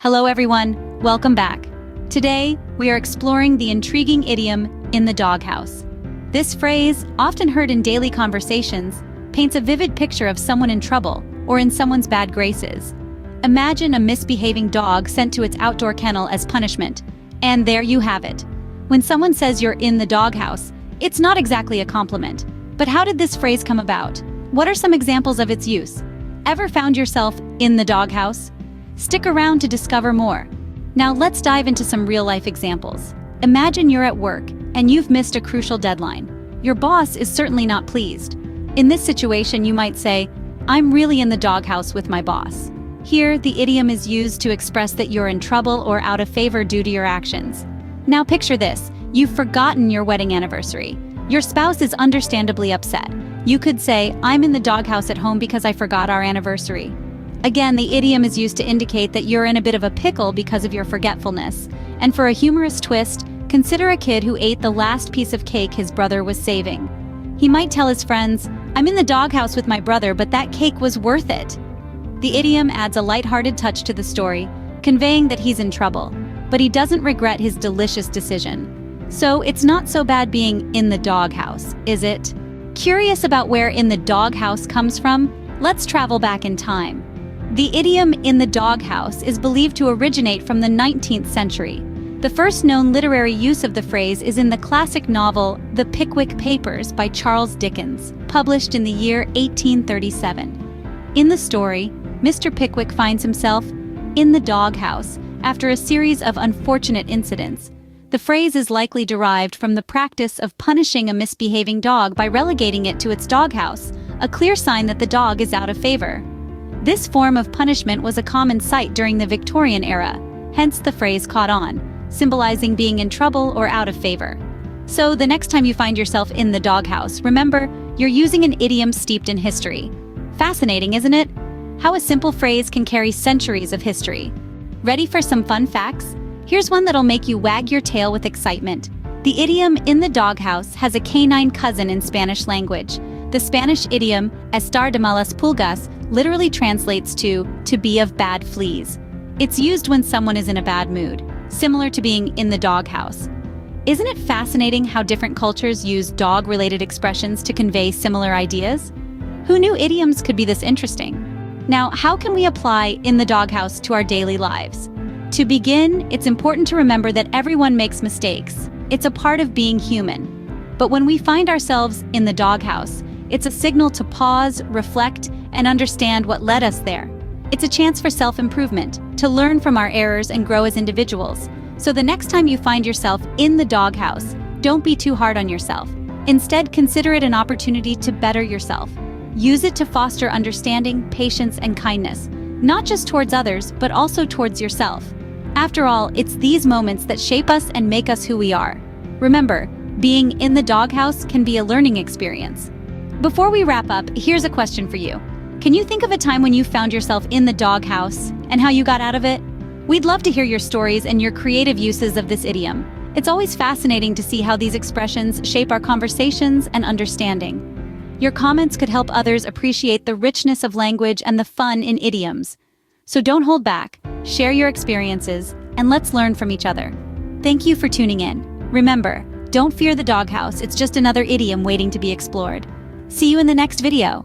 Hello everyone, welcome back. Today, we are exploring the intriguing idiom, "in the doghouse." This phrase, often heard in daily conversations, paints a vivid picture of someone in trouble or in someone's bad graces. Imagine a misbehaving dog sent to its outdoor kennel as punishment, and there you have it. When someone says you're in the doghouse, it's not exactly a compliment. But how did this phrase come about? What are some examples of its use? Ever found yourself in the doghouse? Stick around to discover more. Now let's dive into some real-life examples. Imagine you're at work and you've missed a crucial deadline. Your boss is certainly not pleased. In this situation, you might say, "I'm really in the doghouse with my boss." Here, the idiom is used to express that you're in trouble or out of favor due to your actions. Now picture this, you've forgotten your wedding anniversary. Your spouse is understandably upset. You could say, "I'm in the doghouse at home because I forgot our anniversary." Again, the idiom is used to indicate that you're in a bit of a pickle because of your forgetfulness. And for a humorous twist, consider a kid who ate the last piece of cake his brother was saving. He might tell his friends, "I'm in the doghouse with my brother, but that cake was worth it." The idiom adds a lighthearted touch to the story, conveying that he's in trouble, but he doesn't regret his delicious decision. So it's not so bad being in the doghouse, is it? Curious about where "in the doghouse" comes from? Let's travel back in time. The idiom "in the doghouse" is believed to originate from the 19th century. The first known literary use of the phrase is in the classic novel The Pickwick Papers by Charles Dickens, published in the year 1837. In the story, Mr. Pickwick finds himself in the doghouse after a series of unfortunate incidents. The phrase is likely derived from the practice of punishing a misbehaving dog by relegating it to its doghouse, a clear sign that the dog is out of favor. This form of punishment was a common sight during the Victorian era, hence the phrase caught on, symbolizing being in trouble or out of favor. So the next time you find yourself in the doghouse, remember, you're using an idiom steeped in history. Fascinating, isn't it? How a simple phrase can carry centuries of history. Ready for some fun facts? Here's one that'll make you wag your tail with excitement. The idiom "in the doghouse" has a canine cousin in Spanish language. The Spanish idiom "estar de malas pulgas" literally translates to be of bad fleas. It's used when someone is in a bad mood, similar to being in the doghouse. Isn't it fascinating how different cultures use dog-related expressions to convey similar ideas? Who knew idioms could be this interesting? Now, how can we apply "in the doghouse" to our daily lives? To begin, it's important to remember that everyone makes mistakes. It's a part of being human. But when we find ourselves in the doghouse, it's a signal to pause, reflect, and understand what led us there. It's a chance for self-improvement, to learn from our errors and grow as individuals. So the next time you find yourself in the doghouse, don't be too hard on yourself. Instead, consider it an opportunity to better yourself. Use it to foster understanding, patience, and kindness, not just towards others, but also towards yourself. After all, it's these moments that shape us and make us who we are. Remember, being in the doghouse can be a learning experience. Before we wrap up, here's a question for you. Can you think of a time when you found yourself in the doghouse and how you got out of it? We'd love to hear your stories and your creative uses of this idiom. It's always fascinating to see how these expressions shape our conversations and understanding. Your comments could help others appreciate the richness of language and the fun in idioms. So don't hold back, share your experiences, and let's learn from each other. Thank you for tuning in. Remember, don't fear the doghouse, it's just another idiom waiting to be explored. See you in the next video.